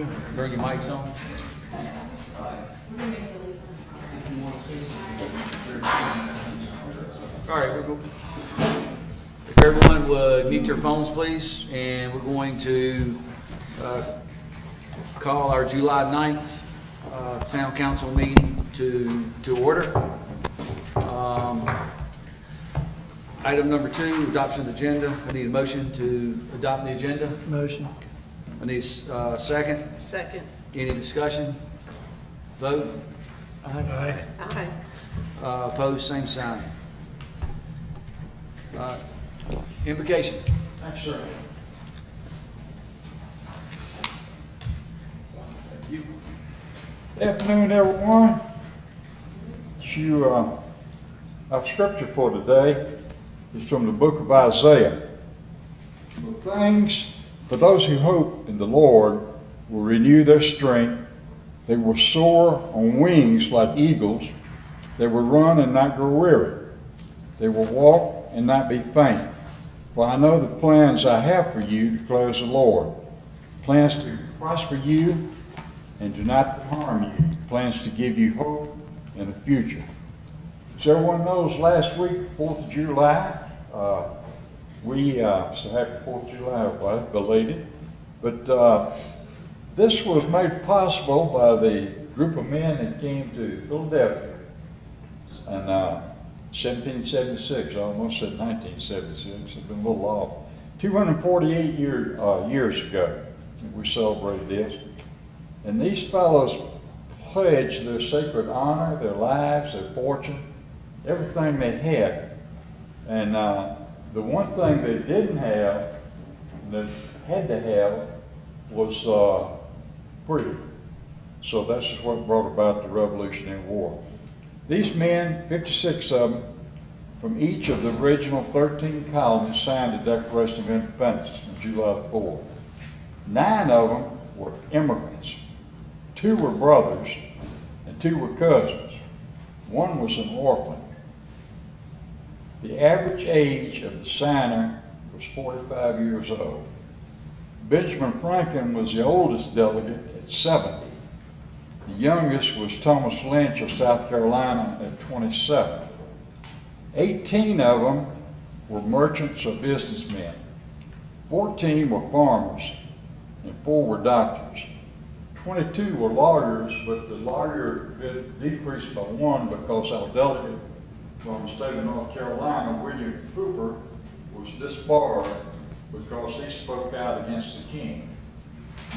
you. Bring your mics on. All right, we're going. If everyone would mute their phones, please, and we're going to call our July 9th Town Council meeting to order. Item number 2, adoption of the agenda. I need a motion to adopt the agenda. Motion. I need a second. Second. Any discussion? Vote. Aye. Aye. Opposed, same sign. Invocation. Thanks, sir. Thank you. Afternoon, everyone. Our scripture for today is from the book of Isaiah. The things for those who hope in the Lord will renew their strength. They will soar on wings like eagles. They will run and not grow weary. They will walk and not be faint. For I know the plans I have for you, declares the Lord. Plans to prosper you and do not harm you. Plans to give you hope and a future. As everyone knows, last week, 4th of July, so happy 4th of July, everybody, belated. But this was made possible by the group of men that came to Philadelphia in 1776. I almost said 1976. I've been a little off. 248 years ago, we celebrated this. And these fellows pledged their sacred honor, their lives, their fortune, everything they had. And the one thing they didn't have, that had to have, was freedom. So that's just what brought about the Revolutionary War. These men, 56 of them, from each of the original 13 colonies, signed the Declaration of Independence on July 4th. 9 of them were immigrants. 2 were brothers, and 2 were cousins. 1 was an orphan. The average age of the signer was 45 years old. Benjamin Franklin was the oldest delegate at 70. The youngest was Thomas Lynch of South Carolina at 27. 18 of them were merchants or businessmen. 14 were farmers, and 4 were doctors. 22 were lawyers, but the lawyer decreased by 1 because our delegate from the state of North Carolina, William Cooper, was disbarred because he spoke out against the king.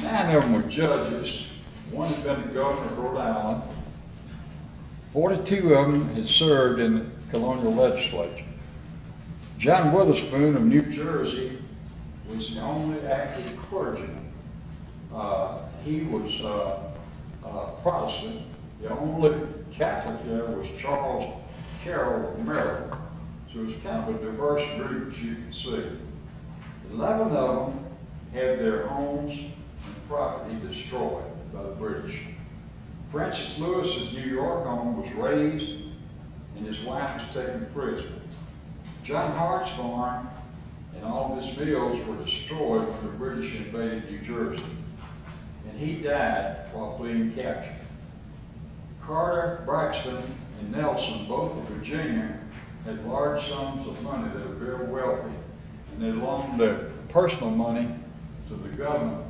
9 of them were judges. 1 had been the governor of Rhode Island. 42 of them had served in the colonial legislature. John Witherspoon of New Jersey was the only active clergyman. He was Protestant. The only Catholic there was Charles Carroll of Maryland. So it was kind of a diverse group, as you can see. 11 of them had their homes and property destroyed by the British. Francis Lewis's New York home was razed and his wife was taken prisoner. John Hart's farm and all of his fields were destroyed when the British invaded New Jersey. And he died while fleeing capture. Carter, Braxton, and Nelson, both of Virginia, had large sums of money. They were very wealthy. And they loaned their personal money to the government,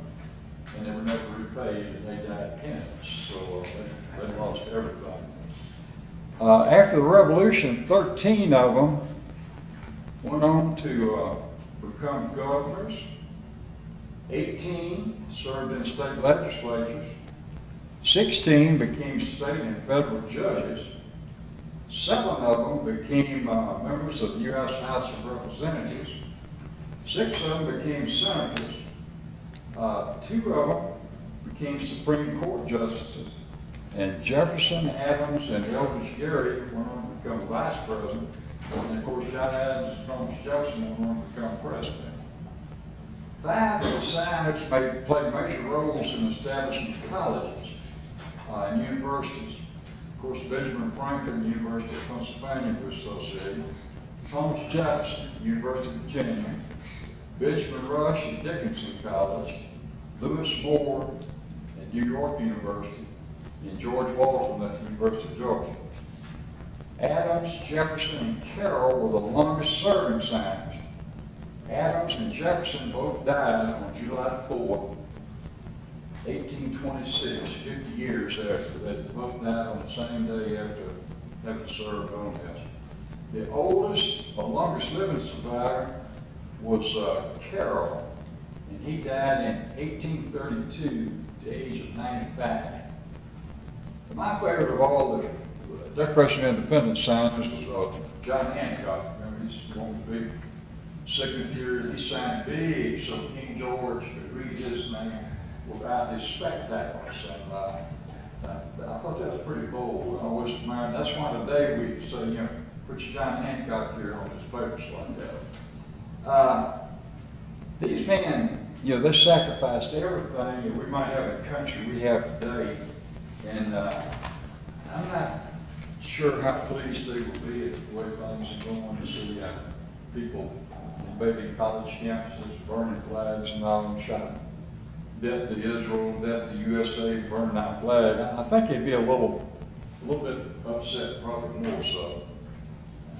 and they were never repaid, and they died penniless. So they lost everything. After the Revolution, 13 of them went on to become governors. 18 served in state legislatures. 16 became state and federal judges. 7 of them became members of the U.S. House of Representatives. 6 of them became senators. 2 of them became Supreme Court justices. And Jefferson, Adams, and Elvis Gary went on to become vice president. And of course, John Adams and Thomas Jefferson went on to become president. 5 of the signers played major roles in establishing colleges and universities. Of course, Benjamin Franklin, University of Pennsylvania, was associated. Thomas Jefferson, University of Virginia. Benjamin Rush at Dickinson College. Lewis Moore at New York University, and George Walton at the University of Georgia. Adams, Jefferson, and Carroll were the longest serving scientists. Adams and Jefferson both died on July 4th, 1826, 50 years after. They both died on the same day after having served on this. The oldest, or longest living survivor was Carroll, and he died in 1832 at the age of 95. My favorite of all the Declaration of Independence scientists was John Hancock. Remember, he's going to be signature. He signed big so King George could read his name without his spectacles. And I thought that was pretty bold. I always admired. That's why today we say, you know, put your John Hancock here on his papers like that. These men, you know, they sacrificed everything that we might have in the country we have today. And I'm not sure how pleased they will be at the way things are going to see people in maybe college campuses burning flags and all, and shouting death to Israel, death to USA, burning our flag. I think they'd be a little bit upset, probably more so.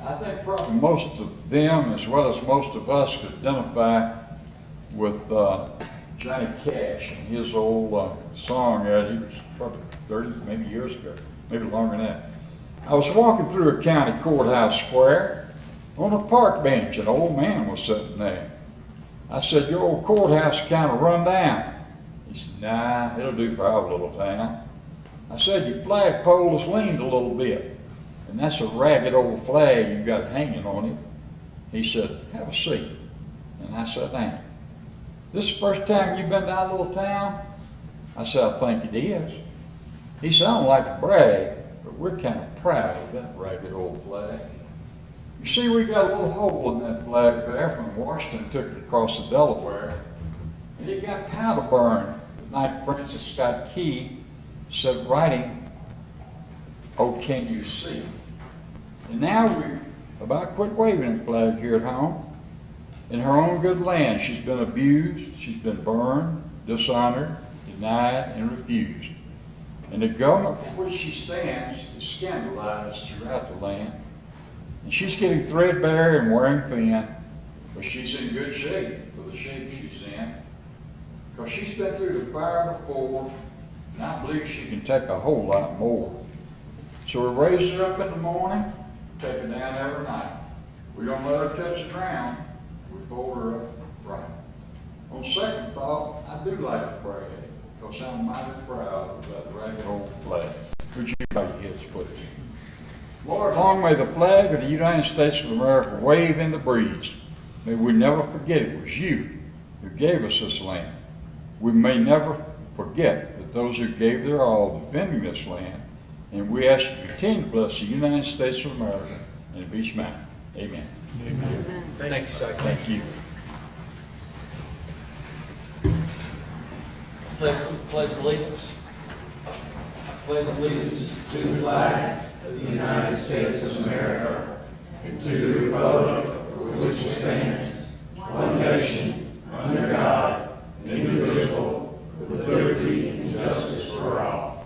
I think probably most of them, as well as most of us, could identify with Johnny Cash and his old song that he was probably 30, maybe years ago, maybe longer than that. I was walking through a county courthouse square. On a park bench, an old man was sitting there. I said, "Your old courthouse kind of run down." He said, "Nah, it'll do for our little town." I said, "Your flagpole has leaned a little bit, and that's a ragged old flag you got hanging on it." He said, "Have a seat." And I sat down. "This is the first time you've been to our little town?" I said, "I think it is." He said, "I don't like to brag, but we're kind of proud of that ragged old flag. You see, we got a little hole in that flag there from Washington took it across the Delaware, and it got powder burned the night Francis Scott Key said writing, 'Oh, can you see?' And now we're about quit waving the flag here at home. In her own good land, she's been abused, she's been burned, dishonored, denied, and refused. And the government for which she stands is scandalized throughout the land. And she's getting threadbare and wearing thin, but she's in good shape for the shape she's in. Because she's been through the fire before, and I believe she can take a whole lot more. So we raise her up in the morning, take her down every night. We don't let her touch the ground, we fold her up right. On second thought, I do like to pray, because I'm mighty proud of that ragged old flag. Would you bow your heads, please? Lord, long may the flag of the United States of America wave in the breeze. May we never forget it was you who gave us this land. We may never forget that those who gave their all defending this land, and we ask you to continue to bless the United States of America and of each man. Amen. Amen. Thank you, sir. Thank you. Pledge allegiance. Pledge allegiance. To the flag of the United States of America and to the republic for which it stands, one nation, under God, indivisible, with liberty and justice for all.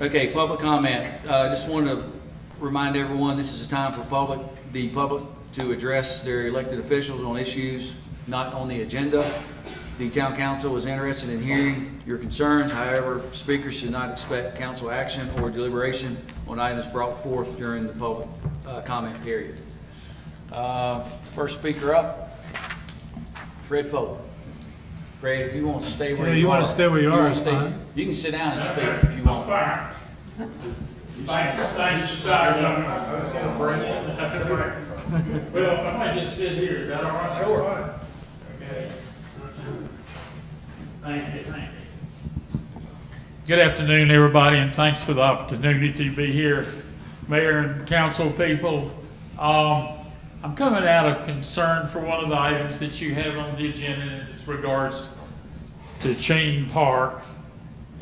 Okay, public comment. Just wanted to remind everyone, this is a time for the public to address their elected officials on issues not on the agenda. The town council is interested in hearing your concerns. However, speakers should not expect council action or deliberation on items brought forth during the public comment period. First speaker up, Fred Folk. Fred, if you want to stay where Yeah, you are. you want to stay where you are, wanna it's stay- fine. You can sit down and speak if you want. Fine. Thanks, Josiah. I was gonna bring it. Well, I might just sit here, is that all right? Sure. Okay. Thank you. Good afternoon, everybody, and thanks for the opportunity to be here, Mayor and council people. I'm coming out of concern for one of the items that you have on the agenda in regards to Chain Park.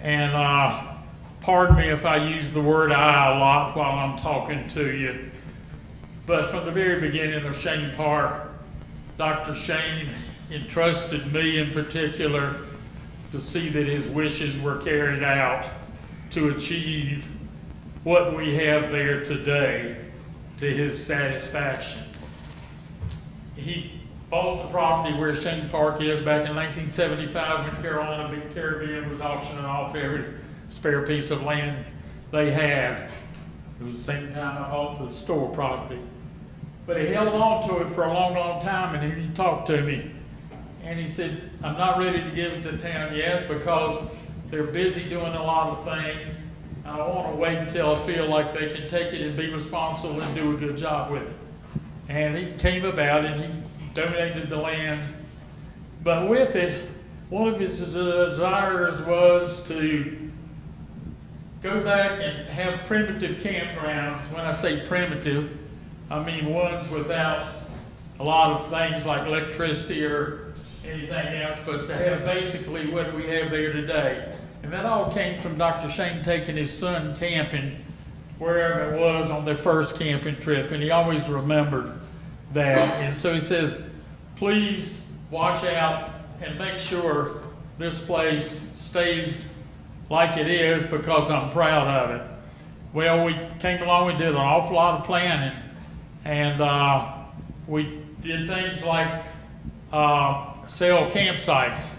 And pardon me if I use the word "I" a lot while I'm talking to you, but from the very beginning of Shane Park, Dr. Shane entrusted me in particular to see that his wishes were carried out to achieve what we have there today to his satisfaction. He bought the property where Shane Park is back in 1975 when Carolina Big Caribbean was auctioning off every spare piece of land they had. It was the same time I bought the store property. But he held on to it for a long, long time, and he talked to me. And he said, I'm not ready to give it to town yet because they're busy doing a lot of things. I want to wait until I feel like they can take it and be responsible and do a good job with it. And he came about and he donated the land. But with it, one of his desires was to go back and have primitive campgrounds. When I say primitive, I mean ones without a lot of things like electricity or anything else, but to have basically what we have there today. And that all came from Dr. Shane taking his son camping wherever it was on their first camping trip, and he always remembered that. And so he says, please watch out and make sure this place stays like it is because I'm proud of it. Well, we came along, we did an awful lot of planning, and we did things like sell campsites.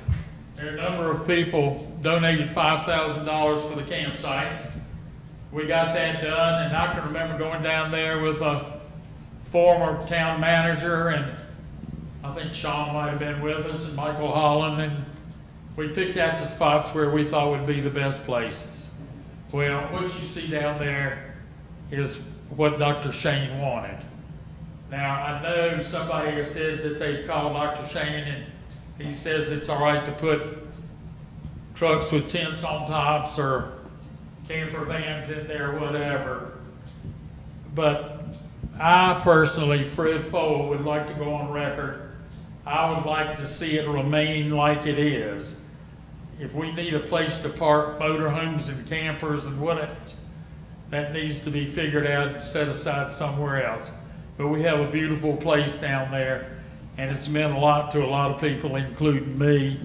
There are a number of people donated $5,000 for the campsites. We got that done, and I can remember going down there with a former town manager, and I think Sean might have been with us, and Michael Holland, and we picked out the spots where we thought would be the best places. Well, what you see down there is what Dr. Shane wanted. Now, I know somebody has said that they've called Dr. Shane and he says it's all right to put trucks with tents on tops or camper vans in there, whatever. But I personally, Fred Fole, would like to go on record. I would like to see it remain like it is. If we need a place to park motorhomes and campers and what, that needs to be figured out and set aside somewhere else. But we have a beautiful place down there, and it's meant a lot to a lot of people, including me.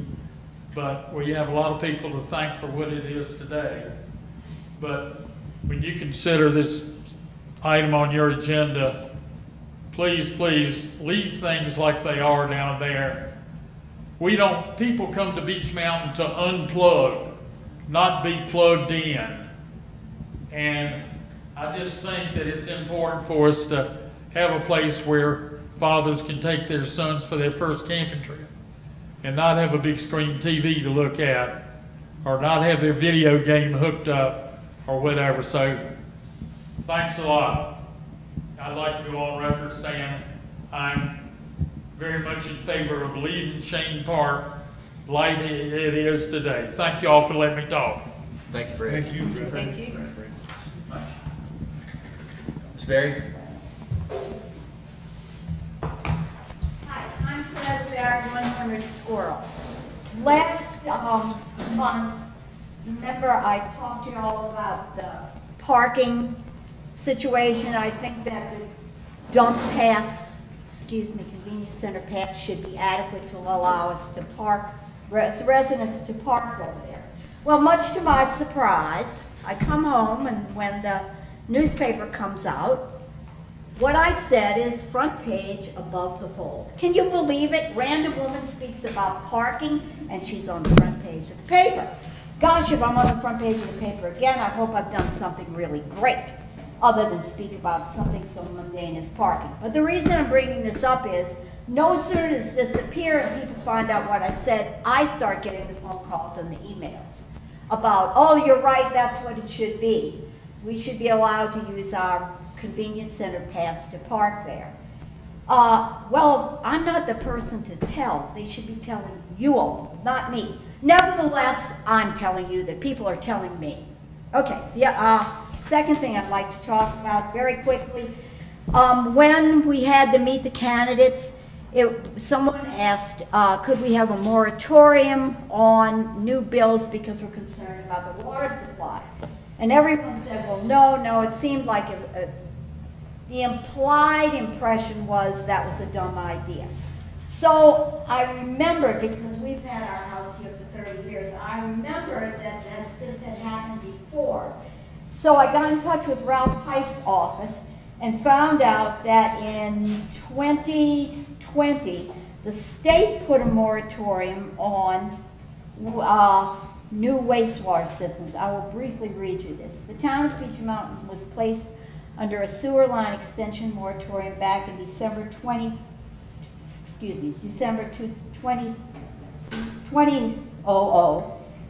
But we have a lot of people to thank for what it is today. But when you consider this item on your agenda, please, please leave things like they are down there. People come to Beech Mountain to unplug, not be plugged in. And I just think that it's important for us to have a place where fathers can take their sons for their first camping trip and not have a big screen TV to look at or not have their video game hooked up or whatever. So thanks a lot. I'd like to go on record saying I'm very much in favor of leaving Shane Park like it is today. Thank you all for letting me talk. Thank you, Fred. Thank you, Fred. Thank you. Ms. Berry? Hi, I'm Therese 100 Squirrel. Last month, remember I talked to you all about the parking situation. I think that the convenience center pass should be adequate to allow us to park, residents to park over there. Well, much to my surprise, I come home and when the newspaper comes out, what I said is front page above the fold. Can you believe it? Random woman speaks about parking and she's on the front page of the paper. Gosh, if I'm on the front page of the paper again, I hope I've done something really great other than speak about something so mundane as parking. But the reason I'm bringing this up is no sooner does this appear and people find out what I said, I start getting the phone calls and the emails about, oh, you're right, that's what it should be. We should be allowed to use our convenience center pass to park there. Well, I'm not the person to tell. They should be telling you all, not me. Nevertheless, I'm telling you that people are telling me. Okay, second thing I'd like to talk about very quickly. When we had to meet the candidates, someone asked, could we have a moratorium on new bills because we're concerned about the water supply? And everyone said, well, no, it seemed like the implied impression was that was a dumb idea. So I remember, because we've had our house here for 30 years, I remember that this had happened before. So I got in touch with Ralph Heist's office and found out that in 2020, the state put a moratorium on new wastewater systems. I will briefly read you this. The town of Beech Mountain was placed under a sewer line extension moratorium back in December 2000,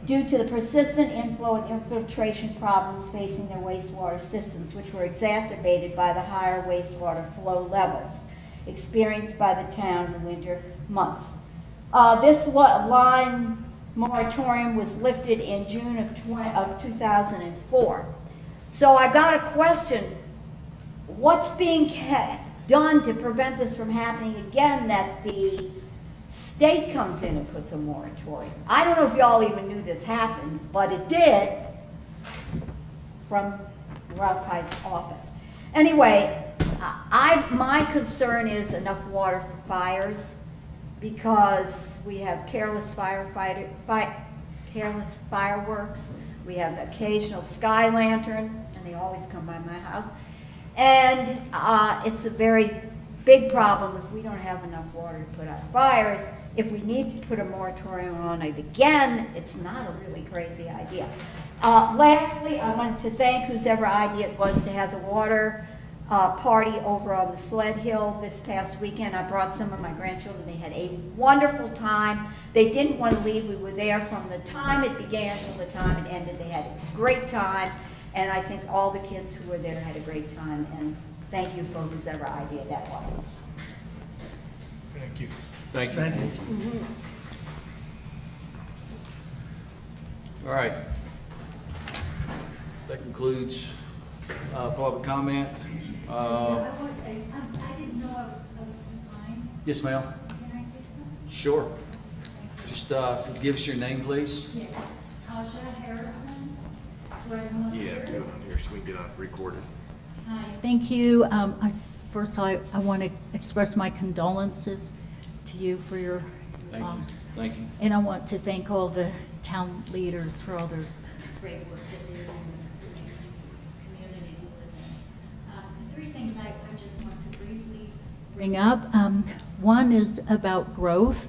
due to the persistent inflow and infiltration problems facing their wastewater systems, which were exacerbated by the higher wastewater flow levels experienced by the town in the winter months. This line moratorium was lifted in June of 2004. So I got a question, what's being done to prevent this from happening again, that the state comes in and puts a moratorium? I don't know if y'all even knew this happened, but it did, from Ralph Heist's office. Anyway, my concern is enough water for fires, because we have careless fireworks, we have occasional sky lantern, and they always come by my house. And it's a very big problem if we don't have enough water to put out fires. If we need to put a moratorium on it again, it's not a really crazy idea. Lastly, I want to thank whosever idea it was to have the water party over on the Sled Hill this past weekend. I brought some of my grandchildren. They had a wonderful time. They didn't want to leave. We were there from the time it began till the time it ended. They had a great time, and I think all the kids who were there had a great time, and thank you for whosever idea that was. Thank you. Thank you. Thank you. All right. That concludes public comment. I didn't know I was supposed to sign. Yes, ma'am. Can I say something? Sure. Just give us your name, please. Yes. Tasha Harrison. Do I have one Yeah, here? do it on here so we can get it recorded. Hi, thank you. First, I want to express my condolences to you for your Thank you. loss. Thank you. And I want to thank all the town leaders for all their great work that they're doing in this amazing community we live in. Three things I just want to briefly bring up. One is about growth.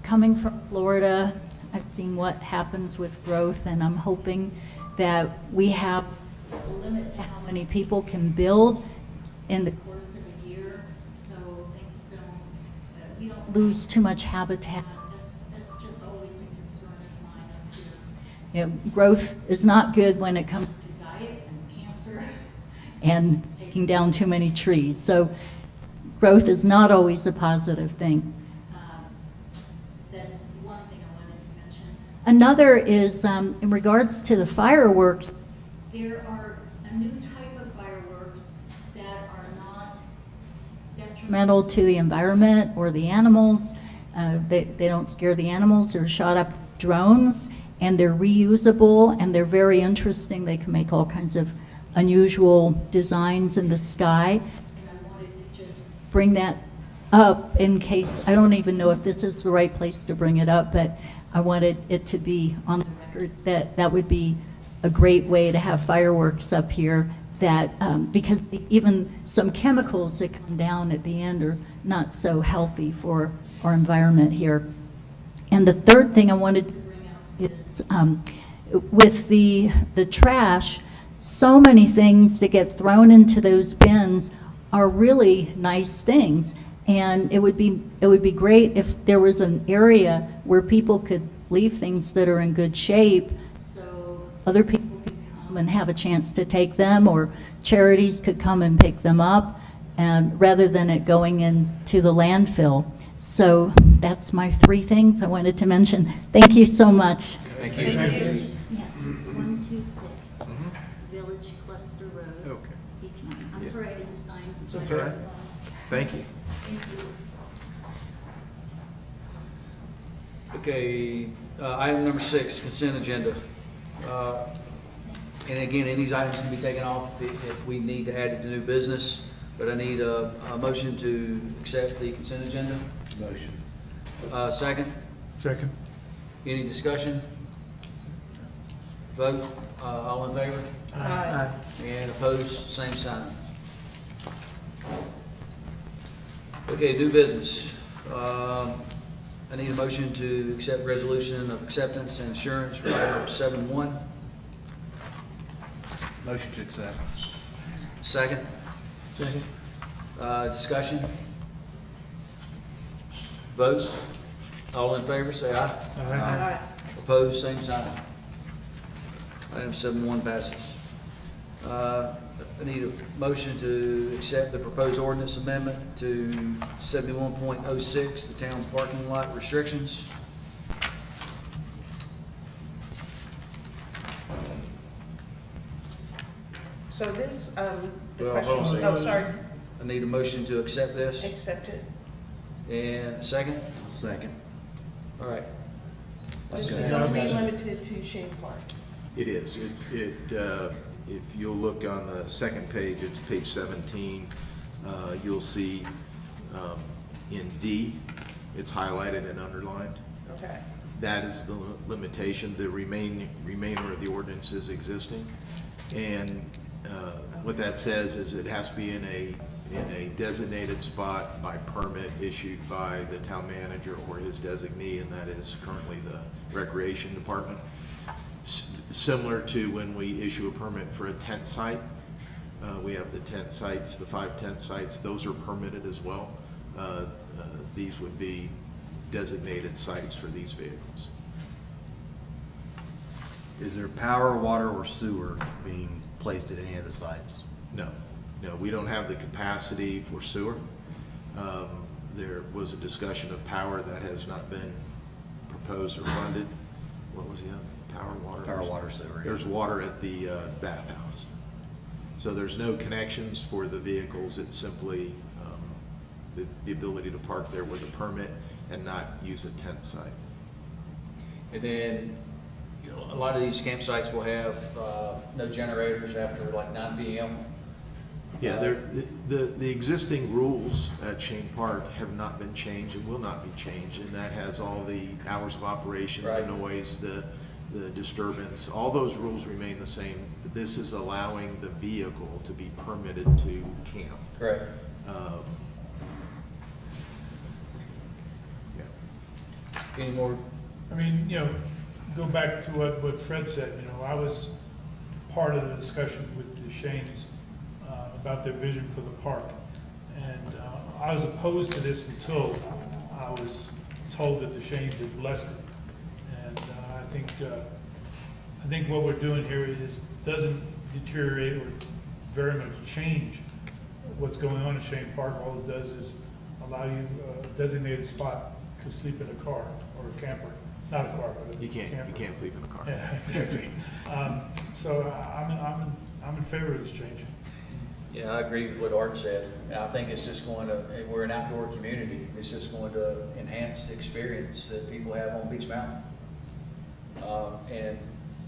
Coming from Florida, I've seen what happens with growth, and I'm hoping that we have a limit to how many people can build in the course of a year, so things don't, we don't lose too much habitat. That's just always a concern of mine up here. You know, growth is not good when it comes to diet and cancer and taking down too many trees. So growth is not always a positive thing. That's one thing I wanted to mention. Another is in regards to the fireworks, there are a new type of fireworks that are not detrimental to the environment or the animals. They don't scare the animals. They're shot up drones, and they're reusable, and they're very interesting. They can make all kinds of unusual designs in the sky. And I wanted to just bring that up in case, I don't even know if this is the right place to bring it up, but I wanted it to be on the record that that would be a great way to have fireworks up here, that because even some chemicals that come down at the end are not so healthy for our environment here. And the third thing I wanted to bring up is with the trash, so many things that get thrown into those bins are really nice things. And it would be great if there was an area where people could leave things that are in good shape, so other people could come and have a chance to take them, or charities could come and pick them up, and rather than it going into the landfill. So that's my three things I wanted to mention. Thank you so much. Thank you. Yes, 126 Village Cluster Road. Okay. Beach Mountain. I'm sorry I didn't sign. That's all right. Thank you. Thank you. Okay, item number 6, consent agenda. And again, any of these items can be taken off if we need to add it to new business, but I need a motion to accept the consent agenda. Motion. Second, Second. any discussion? Vote, all in favor? Aye. And opposed, same sign. Okay, new business. I need a motion to accept resolution of acceptance and insurance for item 7-1. Motion to accept. Second, Second. discussion? Vote, all in favor, say aye. Aye. Opposed, same sign. Item 7-1 passes. I need a motion to accept the proposed ordinance amendment to 71.06, the town parking lot restrictions. So this, the Well, hold on a question, second. oh, sorry, I need a motion to accept this, accept it. and a second? Second. All right. This is only limited to Shane Park. It is. If you'll look on the second page, it's page 17, you'll see in D, it's highlighted and underlined. Okay. That is the limitation. The remainder of the ordinance is existing. And what that says is it has to be in a designated spot by permit issued by the town manager or his designee, and that is currently the Recreation Department. Similar to when we issue a permit for a tent site, we have the tent sites, the 5 tent sites, those are permitted as well. These would be designated sites for these vehicles. Is there power, water, or sewer being placed at any of the sites? No, we don't have the capacity for sewer. There was a discussion of power that has not been proposed or funded. What was the other? Power, water? Power, water, sewer. There's water at the bathhouse. So there's no connections for the vehicles. It's simply the ability to park there with a permit and not use a tent site. And then, a lot of these campsites will have no generators after like 9 PM. Yeah, the existing rules at Shane Park have not been changed and will not be changed, and that has all the hours of operation, the Right. noise, the disturbance, all those rules remain the same. This is allowing the vehicle to be permitted to camp. Correct. Yeah. Any more? I mean, go back to what Fred said, I was part of the discussion with the Shanes about their vision for the park. And I was opposed to this until I was told that the Shanes had blessed it. And I think what we're doing here doesn't deteriorate or very much change what's going on in Shane Park. All it does is allow you a designated spot to sleep in a car or a camper. Not a car, but a You camper. can't sleep in a car. Yeah, exactly. So I'm in favor of this change. Yeah, I agree with what Art said. I think it's just going to, we're an outdoor community. It's just going to enhance the experience that people have on Beach Mountain.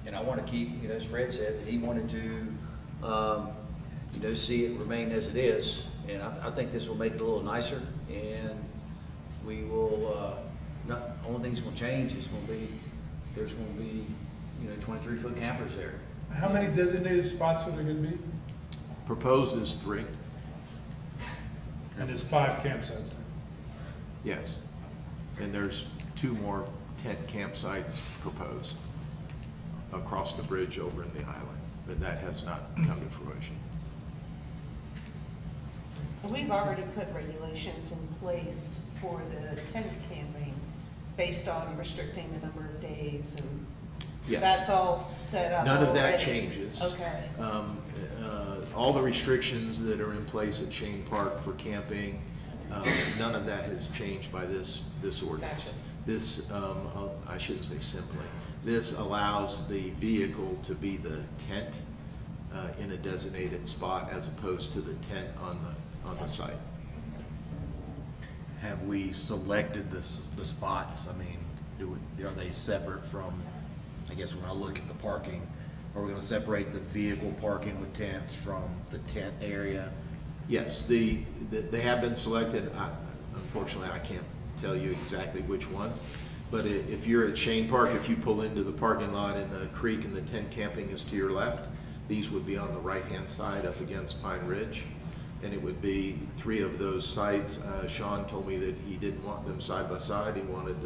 And I want to keep, as Fred said, that he wanted to, see it remain as it is. And I think this will make it a little nicer, and we will, only thing's going to change is going to be, there's going to be, 23-foot campers there. How many designated spots are there going to be? Proposed is 3, And there's 5 campsites. yes. And there's 2 more tent campsites proposed across the bridge over in the island, but that has not come to fruition. We've already put regulations in place for the tent camping based on restricting the number of days, and Yes. that's all set up None of that already. changes. Okay. All the restrictions that are in place at Shane Park for camping, none of that has changed by this ordinance. Gotcha. This, I shouldn't say simply, this allows the vehicle to be the tent in a designated spot as opposed to the tent on the site. Have we selected the spots? I mean, are they separate from, I guess when I look at the parking, Are we gonna separate the vehicle parking with tents from the tent area? Yes, they have been selected. Unfortunately, I can't tell you exactly which ones. But if you're at Shane Park, if you pull into the parking lot and the creek and the tent camping is to your left, these would be on the right-hand side up against Pine Ridge. And it would be 3 of those sites. Sean told me that he didn't want them side by side. He wanted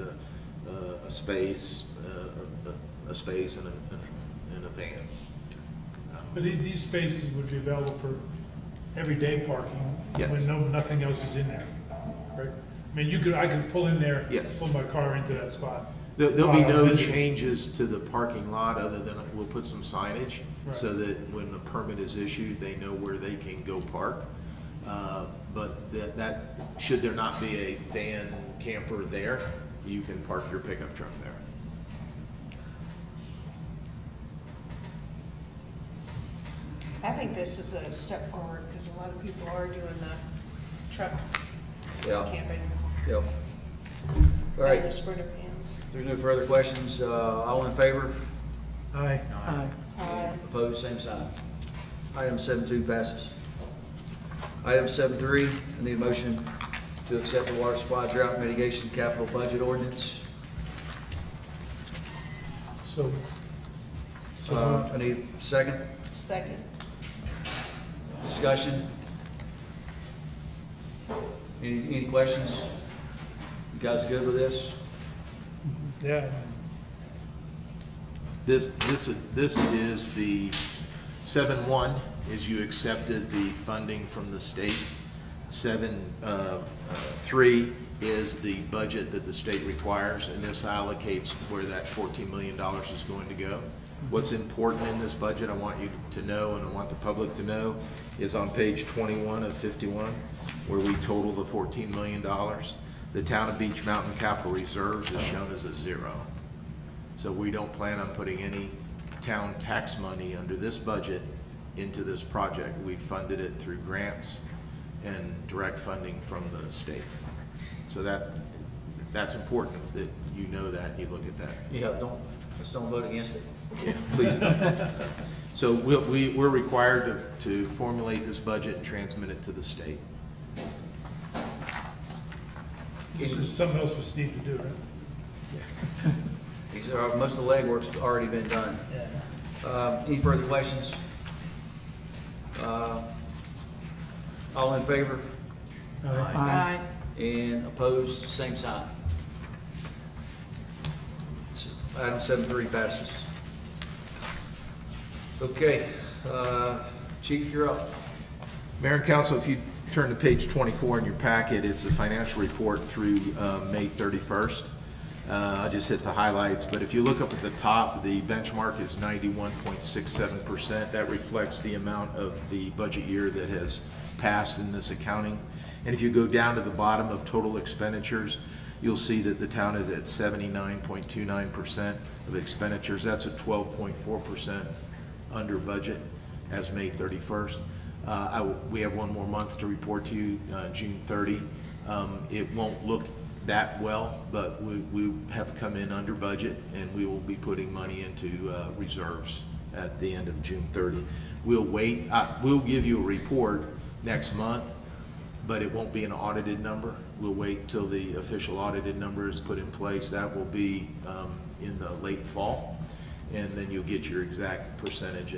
a space and a van. But these spaces would be available for everyday parking? Yes. When nothing else is in there, right? I mean, I could pull in there. Yes. Pull my car into that spot. There'll be no Visual. changes to the parking lot other than we'll put some signage so Right. that when the permit is issued, they know where they can go park. But that, should there not be a van camper there, you can park your pickup truck there. I think this is a step forward, because a lot of people are doing the truck Yeah, camping yep. All and the right, sprinter vans. if there's no further questions, all in favor? Aye. Opposed, same sign. Item 7.2 passes. Item 7.3, I need a motion to accept the water supply drought mitigation capital budget ordinance. So, I need a second. Second. Discussion? Any questions? You guys good with this? yeah, This is the 7-1, is you accepted the funding from the state. 7-3 is the budget that the state requires, and this allocates where that $14 million is going to go. What's important in this budget, I want you to know, and I want the public to know, is on page 21 of 51, where we total the $14 million. The town of Beech Mountain capital reserves is shown as a 0. So we don't plan on putting any town tax money under this budget into this project. We funded it through grants and direct funding from the state. So that's important that you know that, you look at that. Yeah, let's don't vote against it. Yeah, please don't. So we're required to formulate this budget and transmit it to the state. this is something else for Steve to do, right? Most of the legwork's already been done. Any further questions? All in favor? Aye. And opposed, same sign. Item 7.3 passes. Okay, Chief, you're up. Mayor and council, if you turn to page 24 in your packet, it's the financial report through May 31st. I just hit the highlights, but if you look up at the top, the benchmark is 91.67%. That reflects the amount of the budget year that has passed in this accounting. And if you go down to the bottom of total expenditures, you'll see that the town is at 79.29% of expenditures. That's a 12.4% under budget as May 31st. We have one more month to report to you, June 30. It won't look that well, but we have come in under budget, and we will be putting money into reserves at the end of June 30. We'll wait, we'll give you a report next month, but it won't be an audited number. We'll wait till the official audited number is put in place. That will be in the late fall, and then you'll get your exact percentage,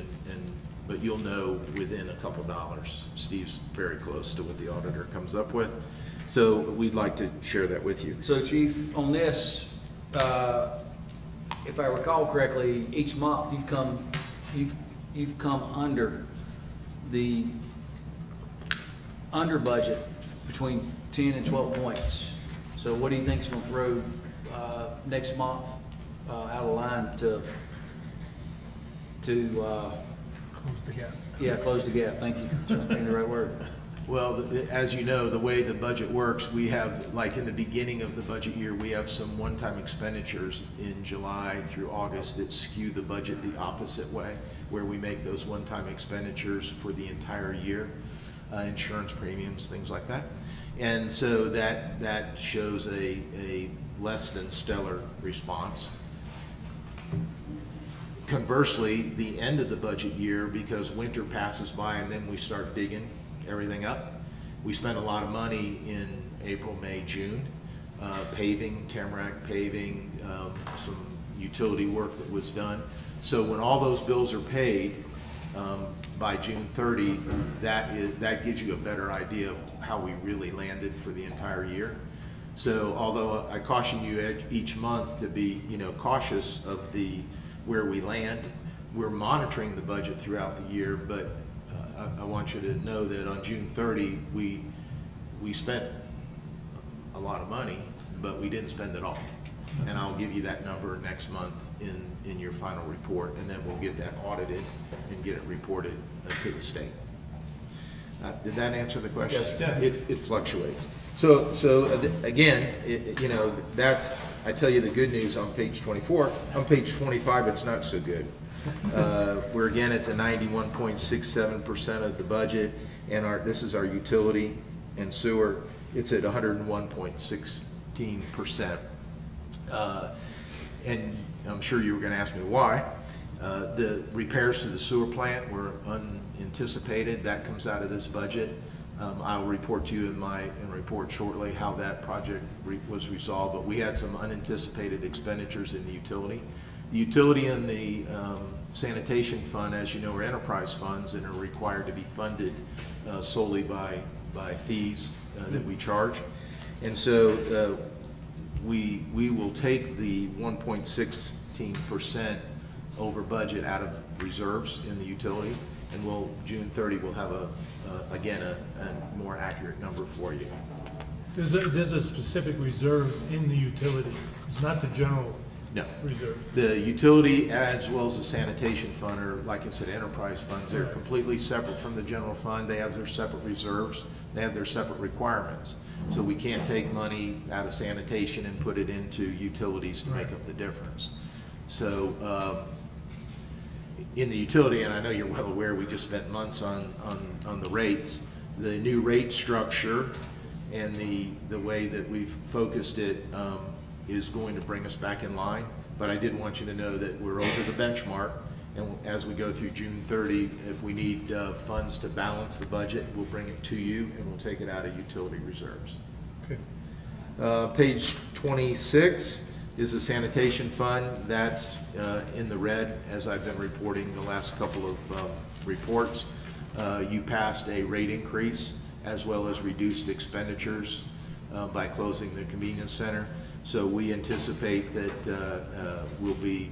but you'll know within a couple dollars. Steve's very close to what the auditor comes up with. So we'd like to share that with you. So Chief, on this, if I recall correctly, each month you've come under budget between 10 and 12 points. So what do you think's gonna throw next month out of line to Close the gap. close the gap? Thank you. Trying to think of the right word. Well, as you know, the way the budget works, we have, like in the beginning of the budget year, we have some one-time expenditures in July through August that skew the budget the opposite way, where we make those one-time expenditures for the entire year, insurance premiums, things like that. And so that shows a less than stellar response. Conversely, the end of the budget year, because winter passes by and then we start digging everything up, we spend a lot of money in April, May, June, paving, Tamarack paving, some utility work that was done. So when all those bills are paid by June 30, that gives you a better idea of how we really landed for the entire year. So although I caution you each month to be, cautious of where we land, we're monitoring the budget throughout the year, but I want you to know that on June 30, we spent a lot of money, but we didn't spend it all. And I'll give you that number next month in your final report, and then we'll get that audited and get it reported to the state. Did that answer the question? Yes, sir. It fluctuates. So again, that's, I tell you the good news on page 24. On page 25, it's not so good. We're again at the 91.67% of the budget, and this is our utility and sewer. It's at 101.16%. And I'm sure you were going to ask me why. The repairs to the sewer plant were unanticipated. That comes out of this budget. I'll report to you in report shortly how that project was resolved, but we had some unanticipated expenditures in the utility. The utility and the sanitation fund, as you know, are enterprise funds and are required to be funded solely by fees that we charge. And so we will take the 1.16% over budget out of reserves in the utility, and June 30 we'll have again a more accurate number for you. There's a specific reserve in the utility. It's not the general No. reserve. The utility as well as the sanitation fund are, like I said, enterprise funds. They're completely separate from the general fund. They have their separate reserves. They have their separate requirements. So we can't take money out of sanitation and put it into utilities to make up the difference. So in the utility, and I know you're well aware, we just spent months on the rates. The new rate structure and the way that we've focused it is going to bring us back in line. But I did want you to know that we're over the benchmark, and as we go through June 30, if we need funds to balance the budget, we'll bring it to you and we'll take it out of utility reserves. Okay. Page 26 is the sanitation fund. That's in the red, as I've been reporting the last couple of reports. You passed a rate increase as well as reduced expenditures by closing the convenience center. So we anticipate that we'll be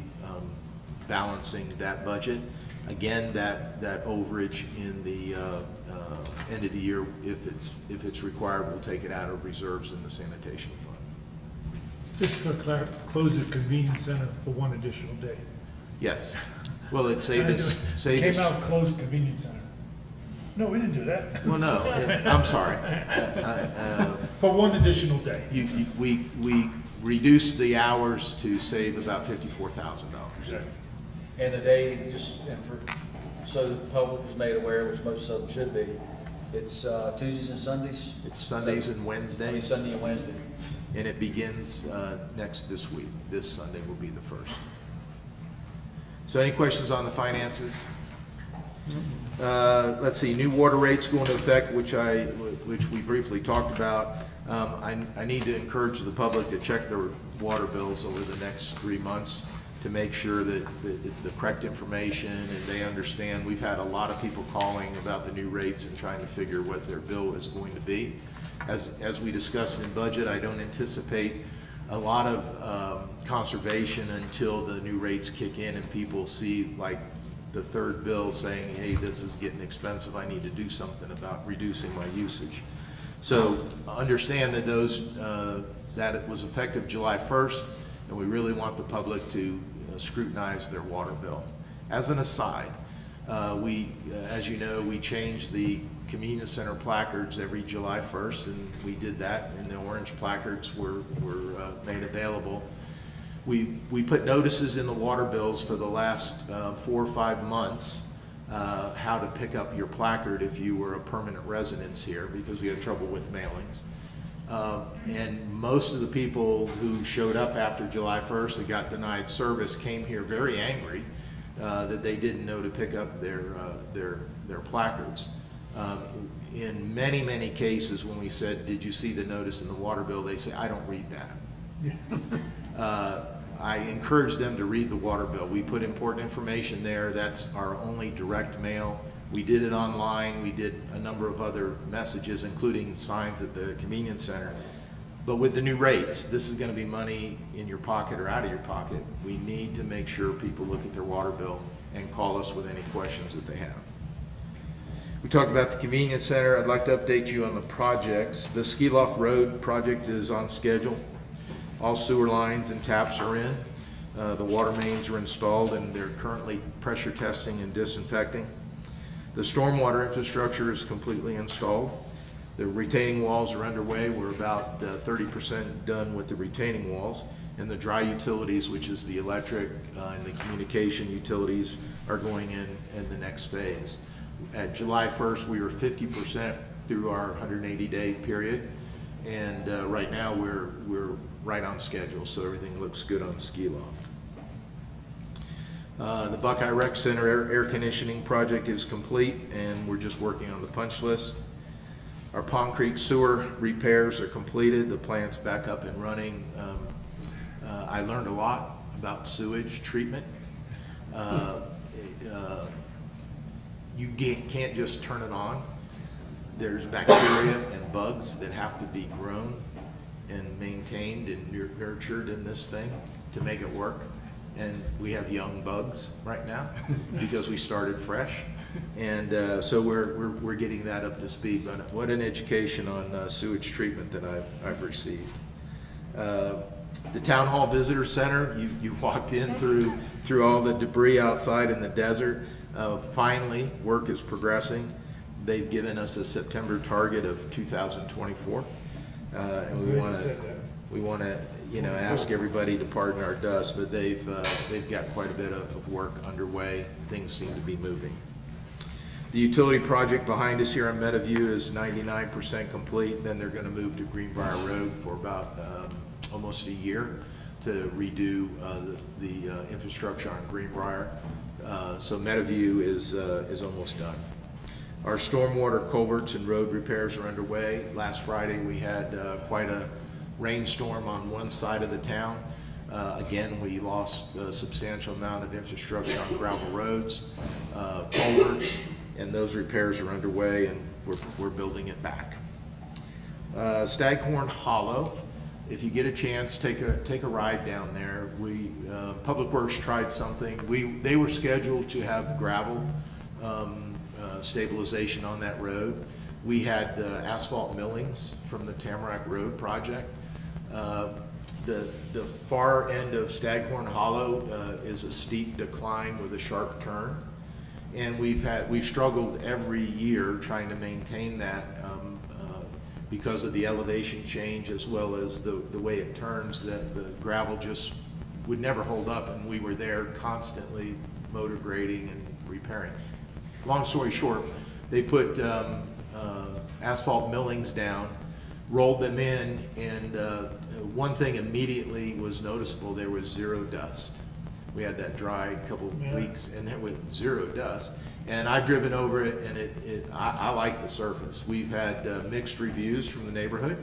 balancing that budget. Again, that overage in the end of the year, if it's required, we'll take it out of reserves in the sanitation fund. Just to close the convenience center for one additional day. Yes. Well, it saved us. Came out, closed convenience center. No, we didn't do that. Well, no, I'm sorry. For one additional day. We reduced the hours to save about $54,000. And the day, so the public is made aware, which most of them should be, it's Tuesdays and Sundays? It's Sundays and Wednesdays. Sunday and Wednesday. And it begins this week. This Sunday will be the first. So any questions on the finances? Let's see, new water rates go into effect, which we briefly talked about. I need to encourage the public to check their water bills over the next 3 months to make sure that the correct information and they understand. We've had a lot of people calling about the new rates and trying to figure what their bill is going to be. As we discussed in budget, I don't anticipate a lot of conservation until the new rates kick in and people see like the third bill saying, hey, this is getting expensive, I need to do something about reducing my usage. So understand that that it was effective July 1st, and we really want the public to scrutinize their water bill. As an aside, as you know, we changed the convenience center placards every July 1st, and we did that, and the orange placards were made available. We put notices in the water bills for the last 4 or 5 months how to pick up your placard if you were a permanent resident here, because we had trouble with mailings. And most of the people who showed up after July 1st that got denied service came here very angry that they didn't know to pick up their placards. In many, many cases, when we said, did you see the notice in the water bill, they say, I don't read that. I encourage them to read the water bill. We put important information there. That's our only direct mail. We did it online. We did a number of other messages, including signs at the convenience center. But with the new rates, this is going to be money in your pocket or out of your pocket. We need to make sure people look at their water bill and call us with any questions that they have. We talked about the convenience center. I'd like to update you on the projects. The Ski Loft Road project is on schedule. All sewer lines and taps are in. The water mains are installed and they're currently pressure testing and disinfecting. The stormwater infrastructure is completely installed. The retaining walls are underway. We're about 30% done with the retaining walls. And the dry utilities, which is the electric and the communication utilities, are going in the next phase. At July 1st, we were 50% through our 180-day period. And right now, we're right on schedule, so everything looks good on Ski Loft. The Buckeye Rec Center air conditioning project is complete, and we're just working on the punch list. Our Pond Creek sewer repairs are completed. The plant's back up and running. I learned a lot about sewage treatment. You can't just turn it on. There's bacteria and bugs that have to be grown and maintained and nurtured in this thing to make it work. And we have young bugs right now because we started fresh. And so we're getting that up to speed. But what an education on sewage treatment that I've received. The Town Hall Visitor Center, you walked in through all the debris outside in the desert. Finally, work is progressing. They've given us a September target of 2024. And we want to ask everybody to pardon our dust, but they've got quite a bit of work underway. Things seem to be moving. The utility project behind us here on Meadowview is 99% complete. Then they're going to move to Greenbrier Road for about almost a year to redo the infrastructure on Greenbrier. So Meadowview is almost done. Our stormwater culverts and road repairs are underway. Last Friday we had quite a rainstorm on one side of the town. Again, we lost a substantial amount of infrastructure on gravel roads, culverts, and those repairs are underway, and we're building it back. Staghorn Hollow, if you get a chance, take a ride down there. Public Works tried something. They were scheduled to have gravel stabilization on that road. We had asphalt millings from the Tamarack Road project. The far end of Staghorn Hollow is a steep decline with a sharp turn, and we've struggled every year trying to maintain that because of the elevation change as well as the way it turns. That the gravel just would never hold up, and we were there constantly motor grading and repairing. Long story short, they put asphalt millings down, rolled them in, and one thing immediately was noticeable: there was zero dust. We had that dry couple of weeks, and there was zero dust. And I've driven over it, and I like the surface. We've had mixed reviews from the neighborhood.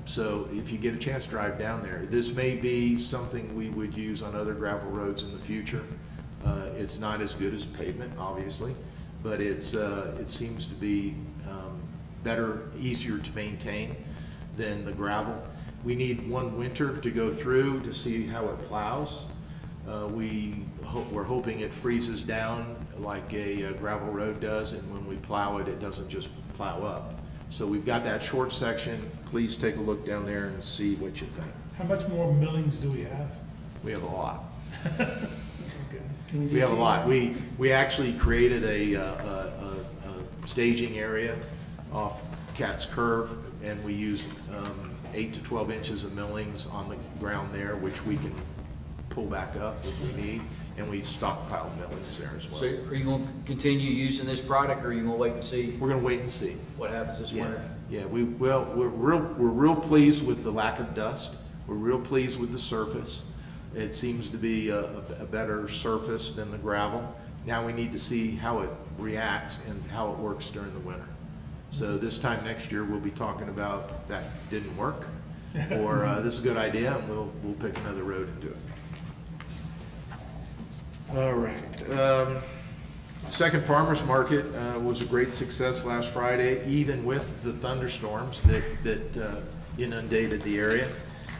So if you get a chance to drive down there, this may be something we would use on other gravel roads in the future. It's not as good as pavement, obviously, but it seems to be better, easier to maintain than the gravel. We need one winter to go through to see how it plows. We're hoping it freezes down like a gravel road does, and when we plow it, it doesn't just plow up. So we've got that short section. Please take a look down there and see what you think. How much more millings do we have? We have a lot. Can We have a lot. We actually created a staging area off Cat's Curve, and we used 8 to 12 inches of millings on the ground there, which we can pull back up if we need, and we've stockpiled millings there as well. So are you going to continue using this product, or are you going to wait and see We're gonna wait and see. what happens this winter? Yeah, we're real pleased with the lack of dust. We're real pleased with the surface. It seems to be a better surface than the gravel. Now we need to see how it reacts and how it works during the winter. So this time next year, we'll be talking about that didn't work, or this is a good idea, and we'll pick another road and do it. All right. Second Farmers Market was a great success last Friday, even with the thunderstorms that inundated the area.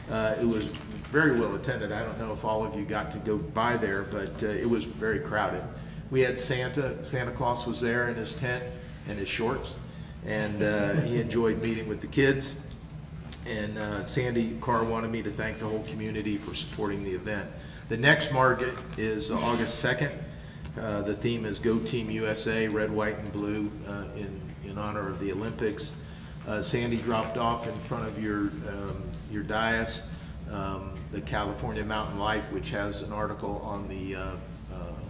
It was very well attended. I don't know if all of you got to go by there, but it was very crowded. We had Santa Claus was there in his tent and his shorts, and he enjoyed meeting with the kids. And Sandy Carr wanted me to thank the whole community for supporting the event. The next market is August 2nd. The theme is Go Team USA, red, white, and blue, in honor of the Olympics. Sandy dropped off in front of your dais the California Mountain Life, which has an article on the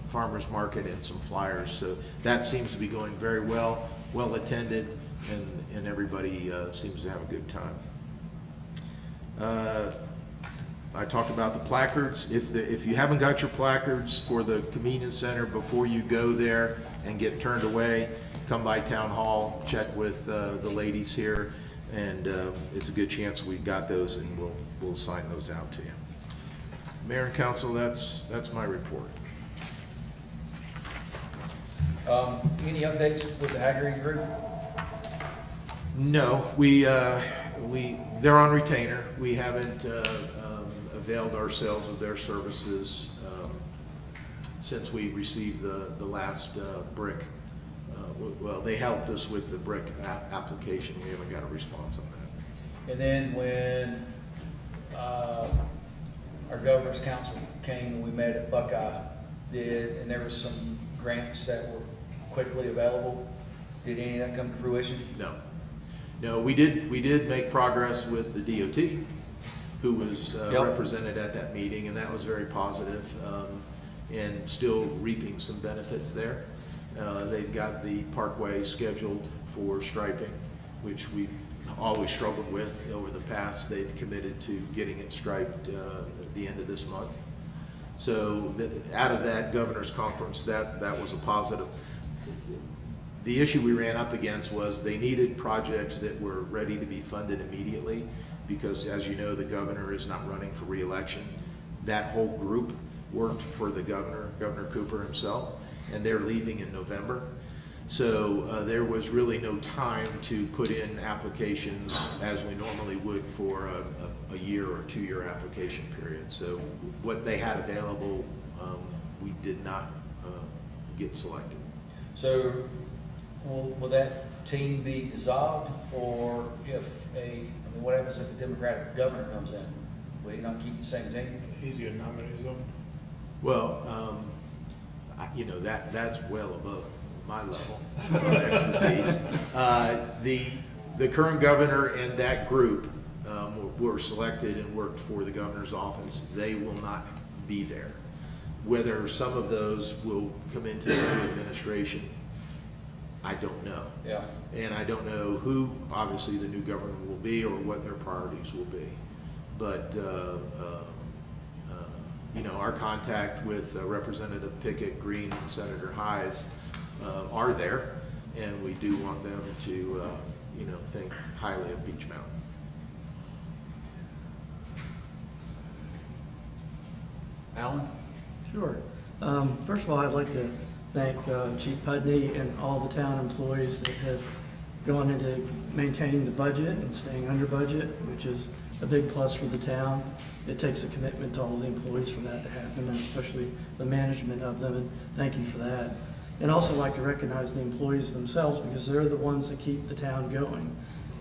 farmers market and some flyers. So that seems to be going very well attended, and everybody seems to have a good time. I talked about the placards. If you haven't got your placards for the convenience center before you go there and get turned away, come by town hall, check with the ladies here, and it's a good chance we've got those, and we'll sign those out to you. Mayor and council, that's my report. Any updates with the Hagerty Group? No, they're on retainer. We haven't availed ourselves of their services since we received the last brick. Well, they helped us with the brick application. We haven't got a response on that. And then when our governor's council came and we met at Buckeye, and there was some grants that were quickly available, did any of that come to fruition? No, we did make progress with the DOT, who was represented at that meeting, and that was very positive, and still reaping some benefits there. They've got the parkway scheduled for striping, which we've always struggled with over the past. They've committed to getting it striped at the end of this month. So out of that governor's conference, that was a positive. The issue we ran up against was they needed projects that were ready to be funded immediately, because as you know, the governor is not running for re-election. That whole group worked for the governor, Governor Cooper himself, and they're leaving in November. So there was really no time to put in applications as we normally would for a year or 2 year application period. So what they had available, we did not get selected. So will that team be dissolved, or what happens if a Democratic governor comes in? Will he not keep the same team? He's gonna nominate his own. Well, that's well above my level of expertise. The current governor and that group were selected and worked for the governor's office. They will not be there. Whether some of those will come into the new administration, I don't know. Yeah. And I don't know who, obviously, the new governor will be or what their priorities will be. But, our contact with Representative Pickett, Green, and Senator Hayes are there, and we do want them to, think highly of Beech Mountain. Alan? Sure. First of all, I'd like to thank Chief Pudney and all the town employees that have gone into maintaining the budget and staying under budget, which is a big plus for the town. It takes a commitment to all the employees for that to happen, and especially the management of them, and thank you for that. And also like to recognize the employees themselves, because they're the ones that keep the town going.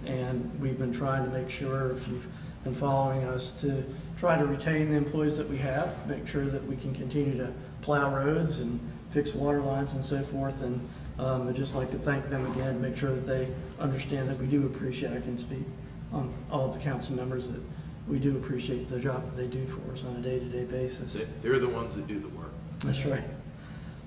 And we've been trying to make sure, if you've been following us, to try to retain the employees that we have, make sure that we can continue to plow roads and fix water lines and so forth. And I'd just like to thank them again, make sure that they understand that we do appreciate, I can speak on all of the council members, that we do appreciate the job that they do for us on a day-to-day basis. They're the ones that do the work. That's right.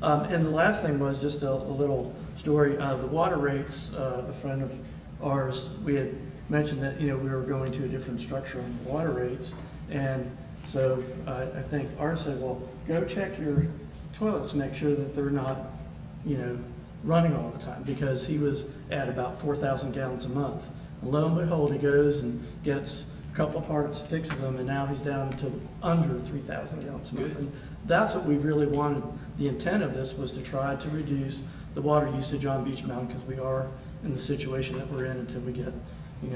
And the last thing was just a little story. The water rates, a friend of ours, we had mentioned that, we were going to a different structure on the water rates, and So I think Art said, well, go check your toilets, make sure that they're not, running all the time, because he was at about 4,000 gallons a month. And lo and behold, he goes and gets a couple of parts, fixes them, and now he's down to under 3,000 gallons a month. And that's what we really wanted. The intent of this was to try to reduce the water usage on Beach Mountain, because we are in the situation that we're in until we get, the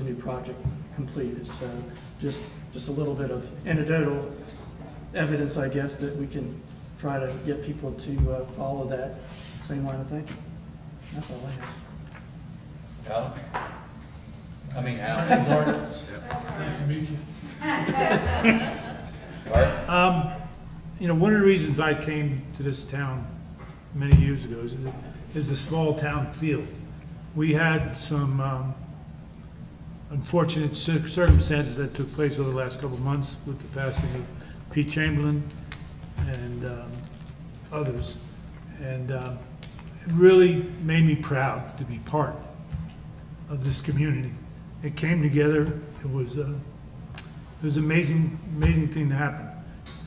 new project completed. So just a little bit of anecdotal evidence, I guess, that we can try to get people to follow that same line of thinking. That's all I have. Alan? Alan? Nice to meet you. One of the reasons I came to this town many years ago is the small town feel. We had some unfortunate circumstances that took place over the last couple of months with the passing of Pete Chamberlain and others. And it really made me proud to be part of this community. It came together. It was an amazing thing to happen.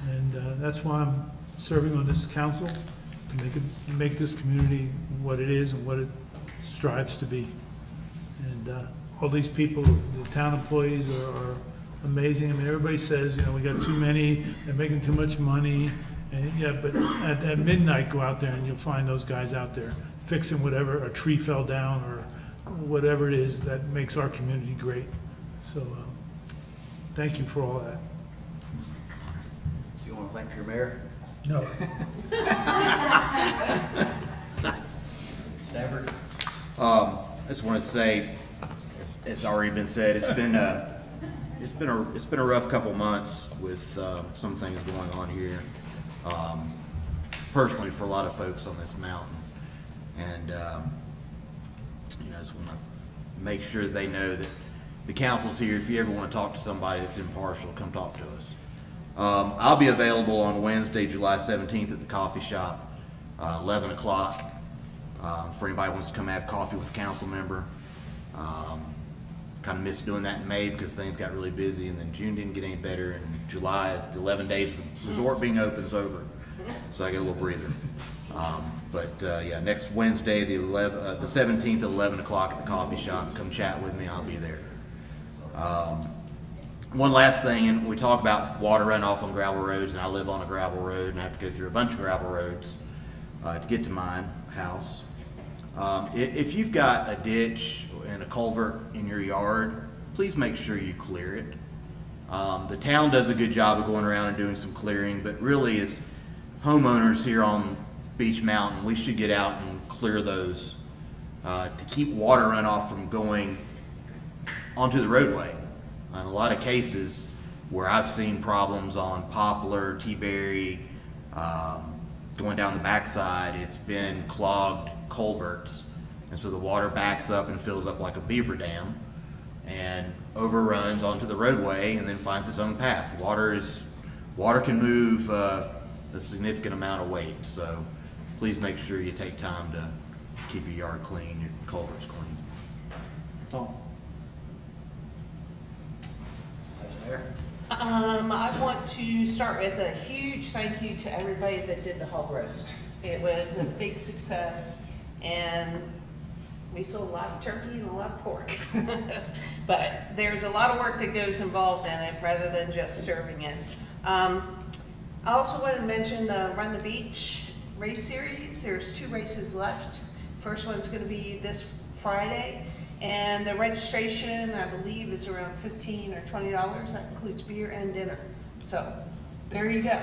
And that's why I'm serving on this council, to make this community what it is and what it strives to be. And all these people, the town employees are amazing. I mean, everybody says, we got too many, they're making too much money. And yeah, but at midnight, go out there and you'll find those guys out there fixing whatever, a tree fell down or whatever it is that makes our community great. So thank you for all that. You want to thank your mayor? No. Stafford? I just want to say, it's already been said, it's been a rough couple months with some things going on here. Personally, for a lot of folks on this mountain, and just want to make sure they know that the council's here. If you ever want to talk to somebody that's impartial, come talk to us. I'll be available on Wednesday, July 17th at the coffee shop, 11 o'clock. For anybody who wants to come have coffee with a council member. Kind of missed doing that in May because things got really busy, and then June didn't get any better, and July, the 11 days of the resort being open is over, so I get a little breather. Yeah, next Wednesday, the 17th at 11 o'clock at the coffee shop. Come chat with me, I'll be there. One last thing, and we talk about water runoff on gravel roads, and I live on a gravel road, and I have to go through a bunch of gravel roads to get to my house. If you've got a ditch and a culvert in your yard, please make sure you clear it. The town does a good job of going around and doing some clearing, but really as homeowners here on Beach Mountain, we should get out and clear those to keep water runoff from going onto the roadway. In a lot of cases where I've seen problems on Poplar, T-Berry, going down the backside, it's been clogged culverts. And so the water backs up and fills up like a beaver dam and overruns onto the roadway and then finds its own path. Water can move a significant amount of weight, so please make sure you take time to keep your yard clean, your culverts clean. Tom? Vice Mayor? I want to start with a huge thank you to everybody that did the hog roast. It was a big success, and we sold a lot of turkey and a lot of pork. But there's a lot of work that goes involved in it rather than just serving it. I also want to mention the Run the Beach race series. There's 2 races left. First one's going to be this Friday, and the registration, I believe, is around $15 or $20. That includes beer and dinner. So there you go.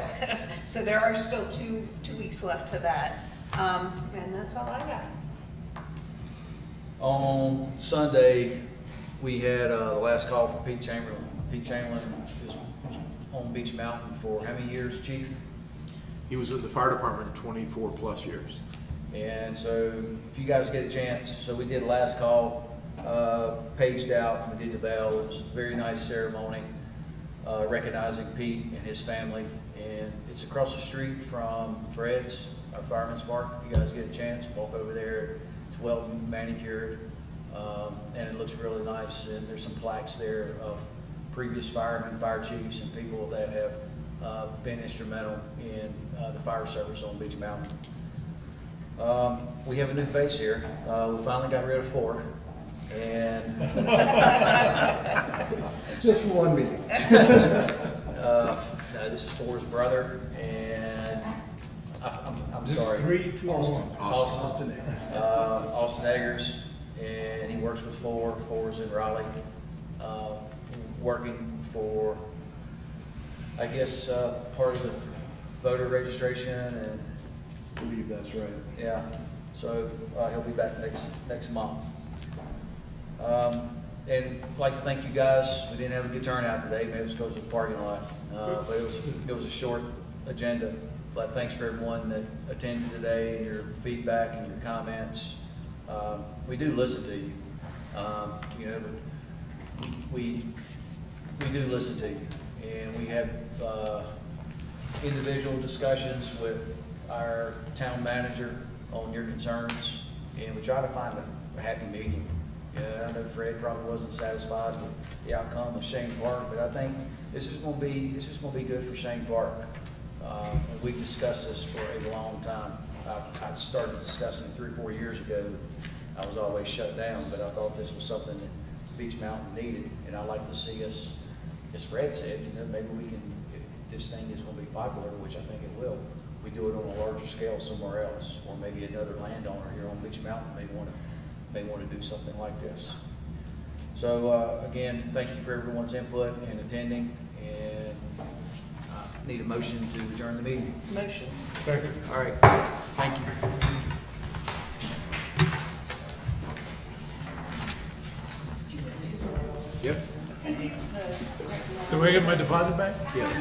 So there are still two weeks left to that. And that's all I got. On Sunday, we had the last call for Pete Chamberlain. Pete Chamberlain is on Beach Mountain for how many years, Chief? He was with the fire department 24 plus years. And so if you guys get a chance, so we did last call, paged out, we did the bell. It was a very nice ceremony recognizing Pete and his family. And it's across the street from Fred's, Fireman's Park. If you guys get a chance, walk over there. It's well manicured, and it looks really nice. And there's some plaques there of previous firemen, fire chiefs, and people that have been instrumental in the fire service on Beach Mountain. We have a new face here. We finally got rid of 4. And Just for 1 meeting. this is 4's brother, and I'm sorry. 3, 2, or 1. Austin. Austin Eggers, and he works with 4. 4's in Raleigh, working for, I guess, part of the voter registration, and I believe that's right. yeah, so he'll be back next month. And I'd like to thank you guys. We didn't have a good turnout today, maybe it's because of the parking lot, but it was a short agenda. But thanks for everyone that attended today, and your feedback and your comments. We do listen to you, you know, but we do listen to you, and we have individual discussions with our town manager on your concerns, and we try to find a happy medium. Yeah, I know Fred probably wasn't satisfied with the outcome of Shane Park, but I think this is gonna be good for Shane Park. And we've discussed this for a long time. I started discussing it 3 or 4 years ago. I was always shut down, but I thought this was something that Beach Mountain needed, and I'd like to see us, as Fred said, you know, maybe we can, if this thing is gonna be popular, which I think it will, we do it on a larger scale somewhere else, or maybe another landowner here on Beach Mountain may want to do something like this. So, again, thank you for everyone's input and attending, and I need a motion to adjourn the meeting. Motion. All right, thank you. Yep. Do I get my deposit back? Yes.